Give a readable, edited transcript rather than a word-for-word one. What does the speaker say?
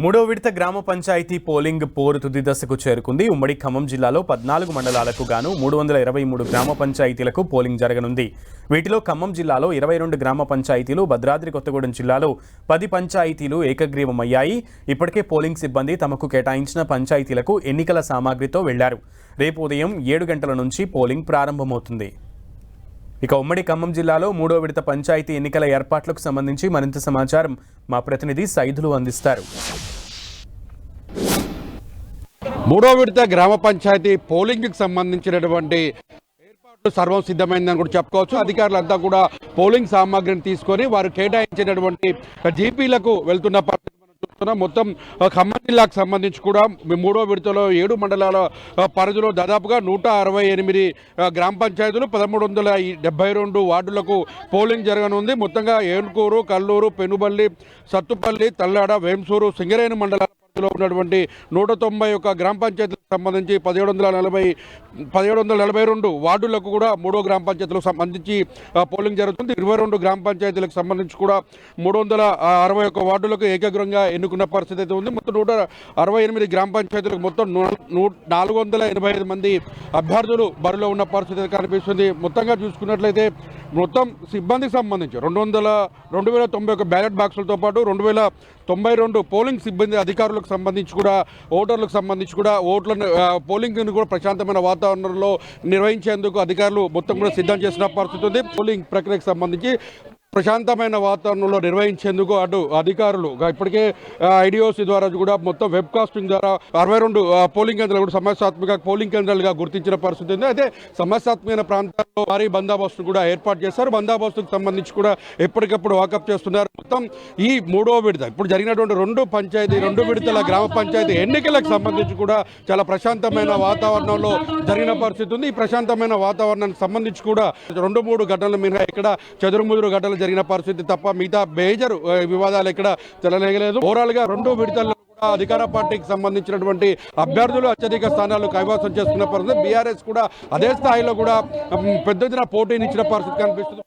మూడో విడత గ్రామ పంచాయతీ పోలింగ్ పోరు తుది దశకు చేరుకుంది. ఉమ్మడి ఖమ్మం జిల్లాలో 14 మండలాలకు గాను 323 గ్రామ పంచాయతీలకు పోలింగ్ జరగనుంది. వీటిలో ఖమ్మం జిల్లాలో 22 గ్రామ పంచాయతీలు, భద్రాద్రి కొత్తగూడెం జిల్లాలో 10 పంచాయతీలు ఏకగ్రీవమయ్యాయి. ఇప్పటికే పోలింగ్ సిబ్బంది తమకు కేటాయించిన పంచాయతీలకు ఎన్నికల సామాగ్రితో వెళ్లారు. రేపు ఉదయం 7 గంటల నుంచి పోలింగ్ ప్రారంభమవుతుంది. ఇక ఉమ్మడి ఖమ్మం జిల్లాలో మూడో విడత పంచాయతీ ఎన్నికల ఏర్పాట్లకు సంబంధించి మరింత సమాచారం మా ప్రతినిధి సైదులు అందిస్తారు. మూడో విడత గ్రామ పంచాయతీ పోలింగ్ కి సంబంధించినటువంటి ఏర్పాట్లు సర్వం సిద్ధమైందని కూడా చెప్పుకోవచ్చు. అధికారులంతా కూడా పోలింగ్ సామాగ్రిని తీసుకొని వారు కేటాయించినటువంటి జీపీలకు వెళ్తున్న పరిస్థితి చూస్తున్నాం. మొత్తం ఖమ్మం జిల్లాకు సంబంధించి కూడా మూడో విడతలో 7 మండలాల పరిధిలో దాదాపుగా 168 గ్రామ పంచాయతీలు, 1372 వార్డులకు పోలింగ్ జరగనుంది. మొత్తంగా ఏనుకూరు, కల్లూరు, పెనుబల్లి, సత్తుపల్లి, తల్లాడ, వేంసూరు, సింగరేణి మండలాల పరిధిలో ఉన్నటువంటి 191 గ్రామ పంచాయతీలకు సంబంధించి 1742 వార్డులకు కూడా మూడో గ్రామ పంచాయతీలకు సంబంధించి పోలింగ్ జరుగుతుంది. 22 గ్రామ పంచాయతీలకు సంబంధించి కూడా 361 వార్డులకు ఏకగ్రంగా ఎన్నుకున్న పరిస్థితి అయితే ఉంది. మొత్తం 168 గ్రామ పంచాయతీలకు మొత్తం 485 మంది అభ్యర్థులు బరిలో ఉన్న పరిస్థితి కనిపిస్తుంది. మొత్తంగా చూసుకున్నట్లయితే మొత్తం సిబ్బందికి సంబంధించి 2091 బ్యాలెట్ బాక్సులతో పాటు 2092 పోలింగ్ సిబ్బంది అధికారులకు సంబంధించి కూడా, ఓటర్లకు సంబంధించి కూడా ఓట్లను పోలింగ్ను కూడా ప్రశాంతమైన వాతావరణంలో నిర్వహించేందుకు అధికారులు మొత్తం కూడా సిద్ధం చేసిన పరిస్థితి ఉంది. పోలింగ్ ప్రక్రియకు సంబంధించి ప్రశాంతమైన వాతావరణంలో నిర్వహించేందుకు అటు అధికారులు ఇప్పటికే ఐడిఓసి ద్వారా కూడా మొత్తం వెబ్ కాస్టింగ్ ద్వారా 62 పోలింగ్ కేంద్రాలు కూడా సమస్యాత్మక పోలింగ్ కేంద్రాలుగా గుర్తించిన పరిస్థితి ఉంది. అయితే సమస్యాత్మకమైన ప్రాంతాల్లో భారీ బందోబస్తు కూడా ఏర్పాటు చేశారు. బందోబస్తుకు సంబంధించి కూడా ఎప్పటికప్పుడు వాకప్ చేస్తున్నారు. మొత్తం ఈ మూడో విడత ఇప్పుడు జరిగినటువంటి 2 విడతల గ్రామ పంచాయతీ ఎన్నికలకు సంబంధించి కూడా చాలా ప్రశాంతమైన వాతావరణంలో జరిగిన పరిస్థితి ఉంది. ఈ ప్రశాంతమైన వాతావరణానికి సంబంధించి కూడా 2-3 ఘటనల మీద ఇక్కడ చెదురుముదురు ఘటనలు జరిగిన పరిస్థితి తప్ప మిగతా మేజర్ వివాదాలు ఇక్కడ చెలరేగలేదు. ఓవరాల్ గా 2 విడతల్లో కూడా అధికార పార్టీకి సంబంధించినటువంటి అభ్యర్థులు అత్యధిక స్థానాలు కైవసం చేసుకున్న పరిస్థితి. బీఆర్ఎస్ కూడా అదే స్థాయిలో కూడా పెద్ద ఎత్తున పోటీనిచ్చిన పరిస్థితి కనిపిస్తుంది.